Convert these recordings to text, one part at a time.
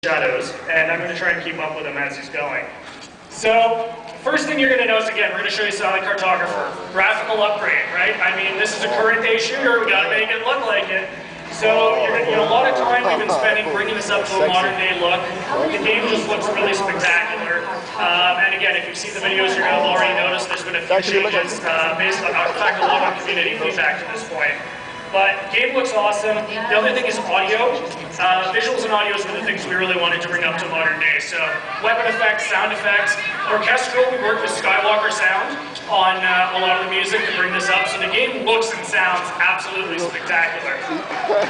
shadows, and I'm going to try and keep up with him as he's going. So, first thing you're going to notice, again, we're going to show you Sonic Cartographer. Graphical upgrade, right? I mean, this is a current day shooter, we got to make it look like it. So, a lot of time we've been spending bringing this up to a modern day look. The game just looks really spectacular. And again, if you've seen the videos, you're going to already notice there's been a few changes based on, in fact, a lot of community feedback to this point. But game looks awesome. The other thing is audio. Visuals and audios were the things we really wanted to bring up to modern day. So weapon effects, sound effects, orchestral. We worked with Skywalker Sound on a lot of the music to bring this up. So the game looks and sounds absolutely spectacular.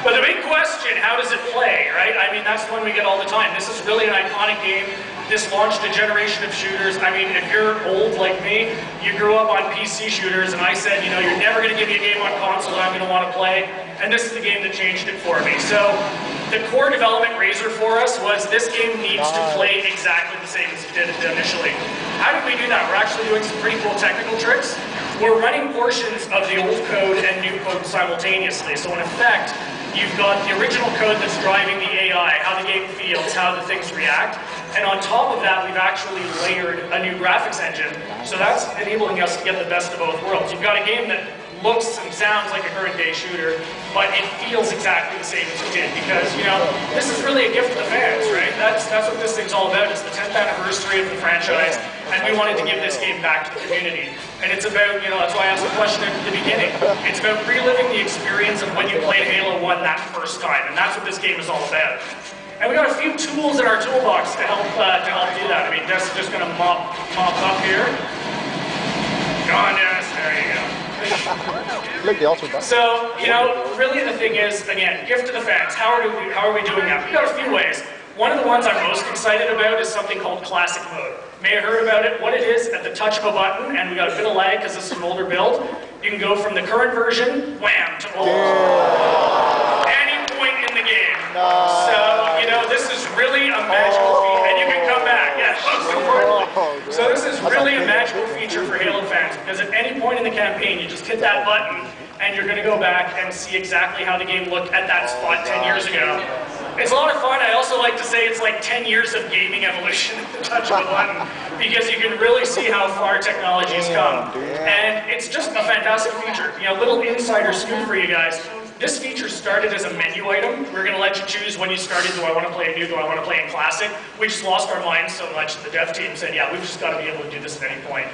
But the big question, how does it play, right? I mean, that's the one we get all the time. This is really an iconic game. This launched a generation of shooters. I mean, if you're old like me, you grew up on PC shooters, and I said, you're never going to give me a game on console that I'm going to want to play, and this is the game that changed it for me. So, the core development razor for us was this game needs to play exactly the same as it did initially. How did we do that? We're actually doing some pretty cool technical tricks. We're running portions of the old code and new code simultaneously. So in effect, you've got the original code that's driving the AI, how the game feels, how the things react. And on top of that, we've actually layered a new graphics engine. So that's enabling us to get the best of both worlds. You've got a game that looks and sounds like a current day shooter, but it feels exactly the same as it did, because, this is really a gift to the fans, right? That's what this thing's all about. It's the 10th anniversary of the franchise, and we wanted to give this game back to the community. And it's about, that's why I asked the question at the beginning. It's about reliving the experience of when you played Halo 1 that first time, and that's what this game is all about. And we got a few tools in our toolbox to help do that. I mean, Des is just going to mop up here. Go on, Dennis. There you go. So, really the thing is, again, gift to the fans. How are we doing that? We've got a few ways. One of the ones I'm most excited about is something called Classic Mode. May have heard about it. What it is, at the touch of a button, and we got a bit of lag because this is an older build, you can go from the current version, wham, to old. Any point in the game. So, this is really a magical feature, and you can come back, yes, most importantly. So this is really a magical feature for Halo fans, because at any point in the campaign, you just hit that button, and you're going to go back and see exactly how the game looked at that spot 10 years ago. It's a lot of fun. I also like to say it's like 10 years of gaming evolution at the touch of a button, because you can really see how far technology has come. And it's just a fantastic feature. Little insider scoop for you guys. This feature started as a menu item. We're going to let you choose when you started, do I want to play in new, do I want to play in classic? We just lost our minds so much that the dev team said, yeah, we've just got to be able to do this at any point.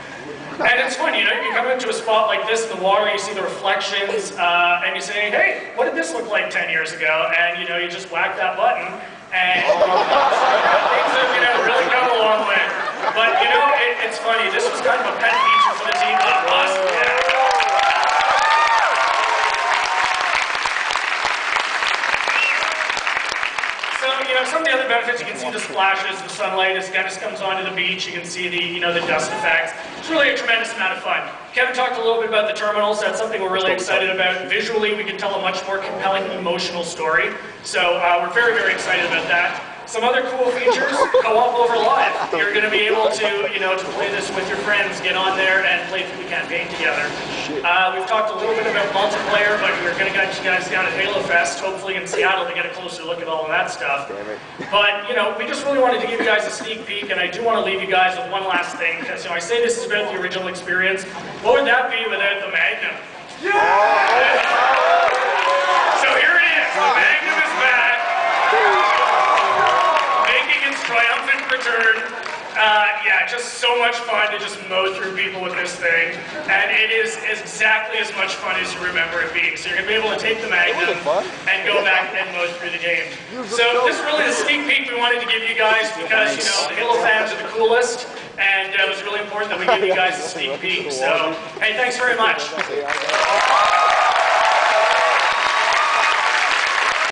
And it's fun, you come into a spot like this, the water, you see the reflections, and you say, hey, what did this look like 10 years ago? And you just whack that button, and things have really come a long way. But it's funny, this was kind of a pet feature for the team, not us. Yeah. Some of the other benefits, you can see the splashes, the sunlight, as Dennis comes onto the beach, you can see the, the dust effects. It's really a tremendous amount of fun. Kevin talked a little bit about the terminals. That's something we're really excited about. Visually, we can tell a much more compelling, emotional story. So we're very, very excited about that. Some other cool features, co-op over live. You're going to be able to, to play this with your friends, get on there and play through the campaign together. We've talked a little bit about multiplayer, but we're going to get you guys down at Halo Fest, hopefully in Seattle, to get a closer look at all of that stuff. But, we just really wanted to give you guys a sneak peek, and I do want to leave you guys with one last thing, because, I say this is about the original experience. What would that be without the Magnum? Yeah! So here it is. The Magnum is back. Triumphant return. Yeah, just so much fun to just mow through people with this thing. And it is exactly as much fun as you remember it being. So you're going to be able to take the Magnum and go back and mow through the game. So this is really the sneak peek we wanted to give you guys, because, the Halo fans are the coolest. And it was really important that we give you guys a sneak peek. So, hey, thanks very much.